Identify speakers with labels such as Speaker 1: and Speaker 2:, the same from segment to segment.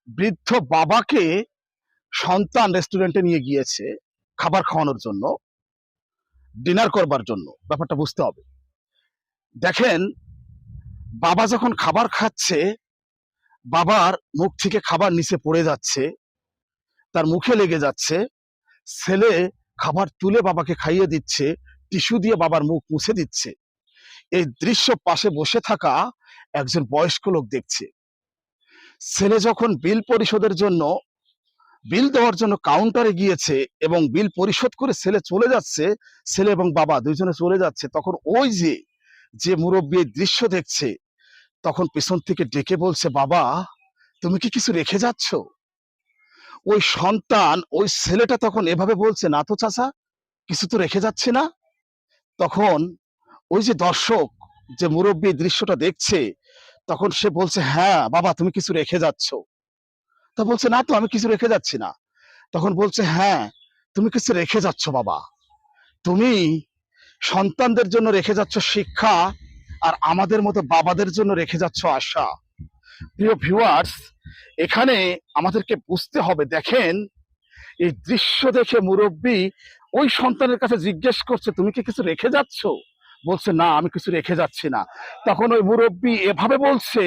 Speaker 1: বৃদ্ধ বাবাকে সন্তান রেস্টুরেন্টে নিয়ে গিয়েছে খাবার খাওয়ানোর জন্য, ডিনার করবার জন্য। ব্যাপারটা বুঝতে হবে। দেখেন, বাবা যখন খাবার খাচ্ছে, বাবার মুখ থেকে খাবার নিচে পড়ে যাচ্ছে, তার মুখে লেগে যাচ্ছে। ছেলে খাবার তুলে বাবাকে খাইয়ে দিচ্ছে, টিস্যু দিয়ে বাবার মুখ মুছে দিচ্ছে। এই দৃশ্য পাশে বসে থাকা একজন বয়স্ক লোক দেখছে। ছেলে যখন বিল পরিশোধের জন্য, বিল দেওয়ার জন্য কাউন্টারে গিয়েছে এবং বিল পরিশোধ করে ছেলে চলে যাচ্ছে, ছেলে এবং বাবা দুইজনে চলে যাচ্ছে, তখন ওই যে যে মুরব্বী এই দৃশ্য দেখছে, তখন পেছন থেকে ডেকে বলছে, বাবা তুমি কি কিছু রেখে যাচ্ছ? ওই সন্তান, ওই ছেলেটা তখন এভাবে বলছে, না তো চাচা, কিছু তো রেখে যাচ্ছে না। তখন ওই যে দর্শক, যে মুরব্বী এই দৃশ্যটা দেখছে, তখন সে বলছে, হ্যাঁ বাবা তুমি কিছু রেখে যাচ্ছ। তা বলছে, না তো আমি কিছু রেখে যাচ্ছি না। তখন বলছে, হ্যাঁ তুমি কিছু রেখে যাচ্ছ বাবা। তুমি সন্তানদের জন্য রেখে যাচ্ছ শিক্ষা, আর আমাদের মতো বাবাদের জন্য রেখে যাচ্ছ আশা। প্রিয় ভিউয়ার্স, এখানে আমাদেরকে বুঝতে হবে। দেখেন, এই দৃশ্য দেখে মুরব্বী ওই সন্তানের কাছে জিজ্ঞেস করছে, তুমি কি কিছু রেখে যাচ্ছ? বলছে, না আমি কিছু রেখে যাচ্ছি না। তখন ওই মুরব্বী এভাবে বলছে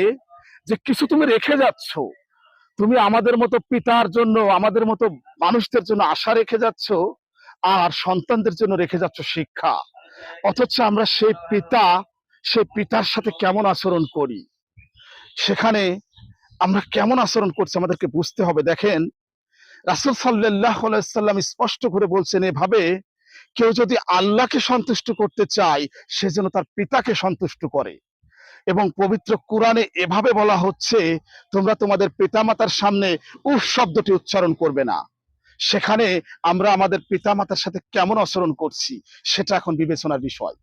Speaker 1: যে, কিছু তুমি রেখে যাচ্ছ। তুমি আমাদের মতো পিতার জন্য, আমাদের মতো মানুষদের জন্য আশা রেখে যাচ্ছ, আর সন্তানদের জন্য রেখে যাচ্ছ শিক্ষা। অথচ আমরা সেই পিতা, সেই পিতার সাথে কেমন আচরণ করি, সেখানে আমরা কেমন আচরণ করছি আমাদেরকে বুঝতে হবে। দেখেন, রাসূল সাল্লাল্লাহু আলাইহি সাল্লাম স্পষ্ট করে বলছেন, এভাবে কেউ যদি আল্লাহকে সন্তুষ্ট করতে চায়, সে যেন তার পিতাকে সন্তুষ্ট করে। এবং পবিত্র কোরআনে এভাবে বলা হচ্ছে, তোমরা তোমাদের পিতামাতার সামনে উফ শব্দটি উচ্চারণ করবে না। সেখানে আমরা আমাদের পিতামাতার সাথে কেমন আচরণ করছি, সেটা এখন বিবেচনার বিষয়।